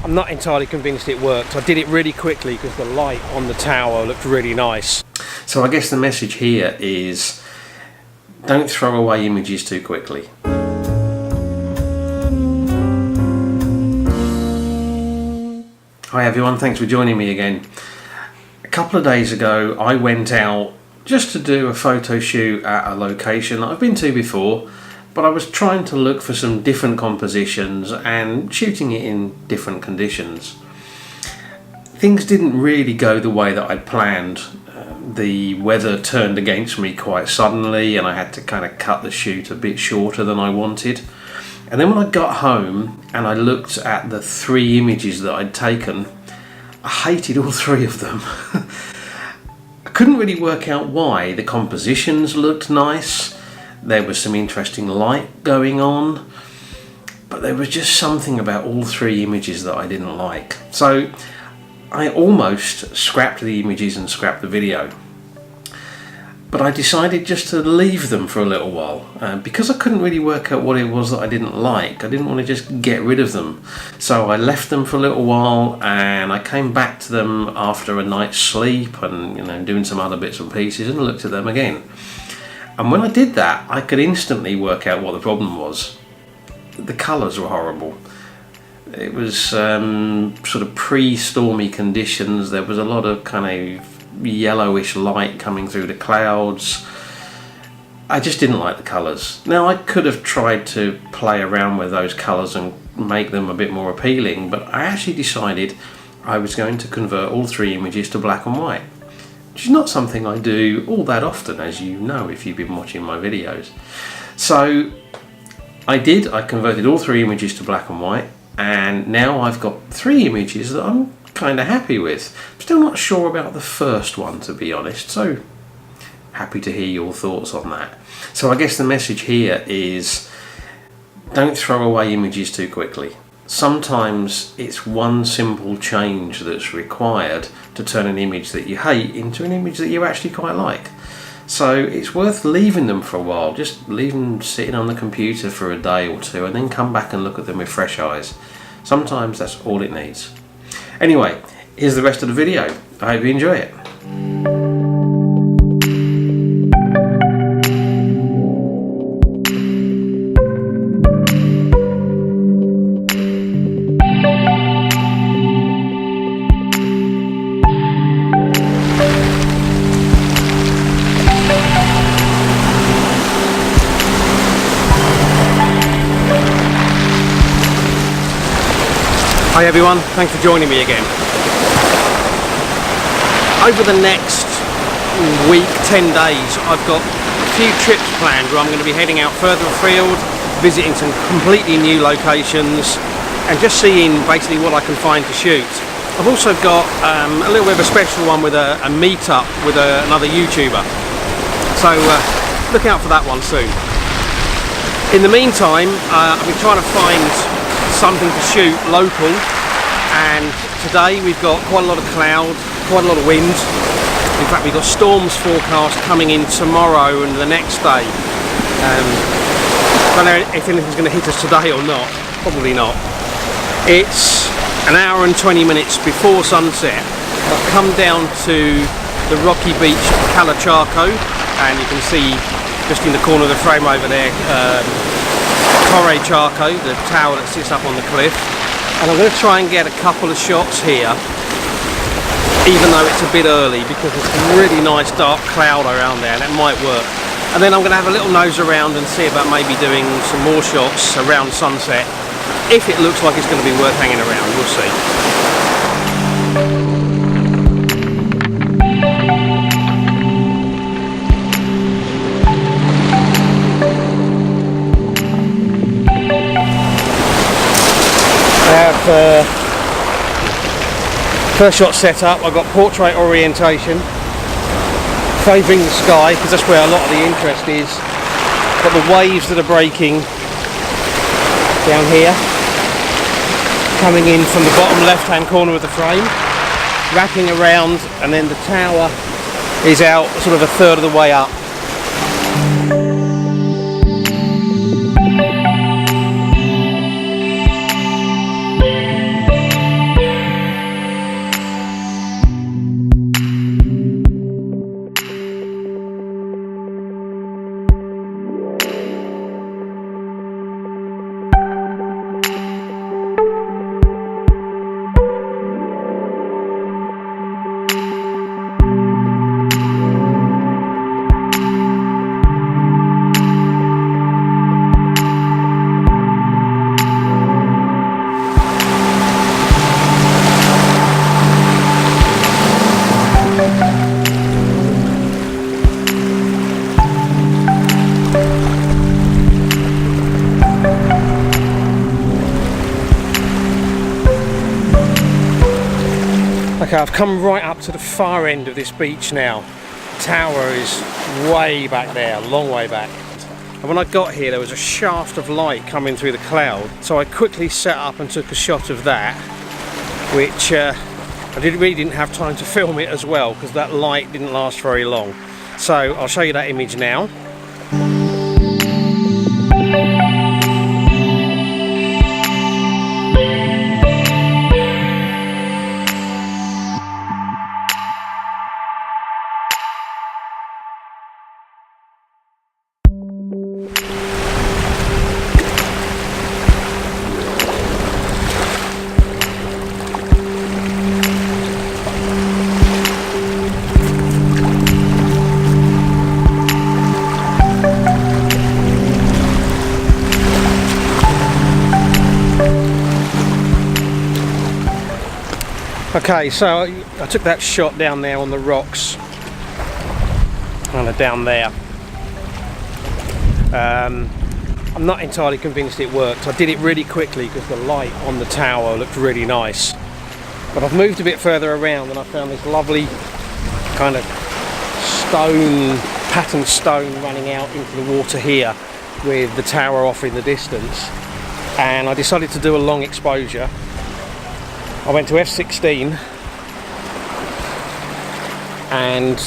I'm not entirely convinced it worked. I did it really quickly because the light on the tower looked really nice. So I guess the message here is don't throw away images too quickly. Hi everyone, thanks for joining me again. A couple of days ago I went out just to do a photo shoot at a location that I've been to before, but I was trying to look for some different compositions and shooting it in different conditions. Things didn't really go the way that I'd planned. The weather turned against me quite suddenly and I had to kind of cut the shoot a bit shorter than I wanted. And then when I got home and I looked at the 3 images that I'd taken, I hated all 3 of them. I couldn't really work out why. The compositions looked nice, there was some interesting light going on, but there was just something about all 3 images that I didn't like. So I almost scrapped the images and scrapped the video. But I decided just to leave them for a little while because I couldn't really work out what it was that I didn't like. I didn't want to just get rid of them. So I left them for a little while and I came back to them after a night's sleep and doing some other bits and pieces and looked at them again. And when I did that, I could instantly work out what the problem was. The colours were horrible. It was sort of pre-stormy conditions. There was a lot of kind of yellowish light coming through the clouds. I just didn't like the colours. Now I could have tried to play around with those colours and make them a bit more appealing, but I actually decided I was going to convert all 3 images to black and white, which is not something I do all that often, as you know if you've been watching my videos. So I did. I converted all 3 images to black and white, and now I've got 3 images that I'm kind of happy with. I'm still not sure about the first one, to be honest, so happy to hear your thoughts on that. So I guess the message here is don't throw away images too quickly. Sometimes it's one simple change that's required to turn an image that you hate into an image that you actually quite like. So it's worth leaving them for a while. Just leave them sitting on the computer for a day or 2 and then come back and look at them with fresh eyes. Sometimes that's all it needs. Anyway, here's the rest of the video. I hope you enjoy it. Hi everyone, thanks for joining me again. Over the next week, 10 days, I've got a few trips planned where I'm going to be heading out further afield, visiting some completely new locations and just seeing basically what I can find to shoot. I've also got a little bit of a special one with a meet-up with another YouTuber. So look out for that one soon. In the meantime, I've been trying to find something to shoot local, and today we've got quite a lot of cloud, quite a lot of wind. In fact, we've got storms forecast coming in tomorrow and the next day. I don't know if anything's going to hit us today or not, probably not. It's an hour and 20 minutes before sunset. I've come down to the rocky beach of Calacharco, and you can see just in the corner of the frame over there Torre Charco, the tower that sits up on the cliff, and I'm going to try and get a couple of shots here, even though it's a bit early, because there's some really nice dark cloud around there and that might work. And then I'm going to have a little nose around and see about maybe doing some more shots around sunset. If it looks like it's going to be worth hanging around, we'll see. First shot set up. I've got portrait orientation, favouring the sky because that's where a lot of the interest is. Got the waves that are breaking down here, coming in from the bottom left hand corner of the frame, wrapping around, and then the tower is out sort of a third of the way up. Okay, I've come right up to the far end of this beach now. The tower is way back there, a long way back. And when I got here, there was a shaft of light coming through the cloud. So I quickly set up and took a shot of that, which I really didn't have time to film it as well because that light didn't last very long. So I'll show you that image now. Okay, so I took that shot down there on the rocks, kind of down there. I'm not entirely convinced it worked. I did it really quickly because the light on the tower looked really nice. But I've moved a bit further around and I found this lovely kind of stone, patterned stone running out into the water here with the tower off in the distance. And I decided to do a long exposure. I went to f16 and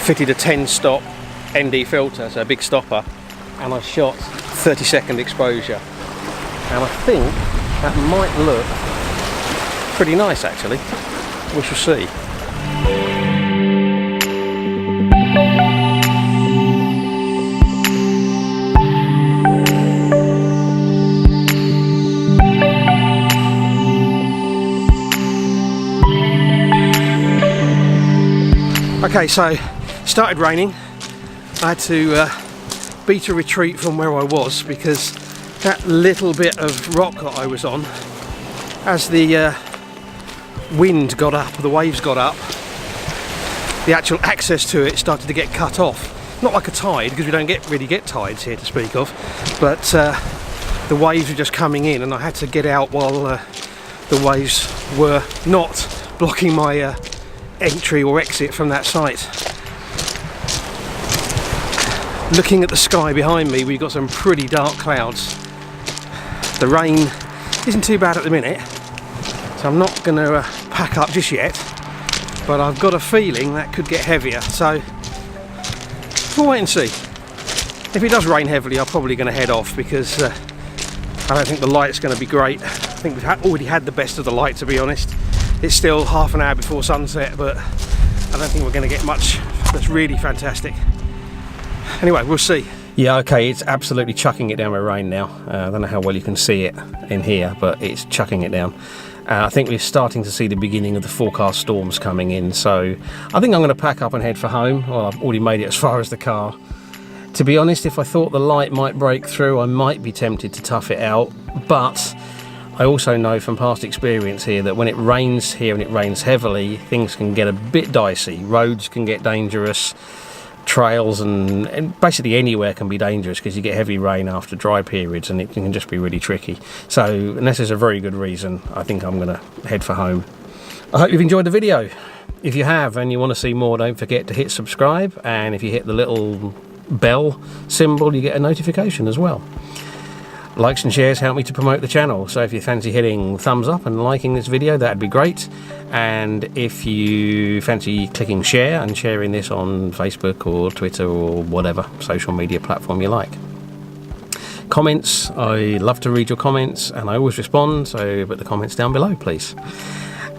fitted a 10 stop ND filter, so a big stopper, and I shot 30-second exposure. And I think that might look pretty nice actually. We shall see. Okay, so started raining. I had to beat a retreat from where I was because that little bit of rock that I was on, as the wind got up, the waves got up, the actual access to it started to get cut off. Not like a tide, because we don't really get tides here to speak of, but the waves were just coming in and I had to get out while the waves were not blocking my entry or exit from that site. Looking at the sky behind me, we've got some pretty dark clouds. The rain isn't too bad at the minute, so I'm not going to pack up just yet, but I've got a feeling that could get heavier, so we'll wait and see. If it does rain heavily, I'm probably going to head off because I don't think the light's going to be great. I think we've already had the best of the light, to be honest. It's still half an hour before sunset, but I don't think we're going to get much that's really fantastic. Anyway, we'll see. Yeah, okay, it's absolutely chucking it down with rain now. I don't know how well you can see it in here, but it's chucking it down. I think we're starting to see the beginning of the forecast storms coming in, so I think I'm going to pack up and head for home. Well, I've already made it as far as the car. To be honest, if I thought the light might break through, I might be tempted to tough it out, but I also know from past experience here that when it rains here and it rains heavily, things can get a bit dicey. Roads can get dangerous, trails and basically anywhere can be dangerous because you get heavy rain after dry periods and it can just be really tricky. So unless there's a very good reason, I think I'm going to head for home. I hope you've enjoyed the video. If you have and you want to see more, don't forget to hit subscribe, and if you hit the little bell symbol you get a notification as well. Likes and shares help me to promote the channel, so if you fancy hitting thumbs up and liking this video, that'd be great. And if you fancy clicking share and sharing this on Facebook or Twitter or whatever social media platform you like. Comments, I love to read your comments and I always respond, so put the comments down below please.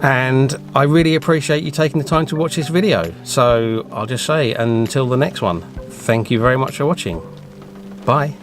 And I really appreciate you taking the time to watch this video, so I'll just say until the next one, thank you very much for watching. Bye.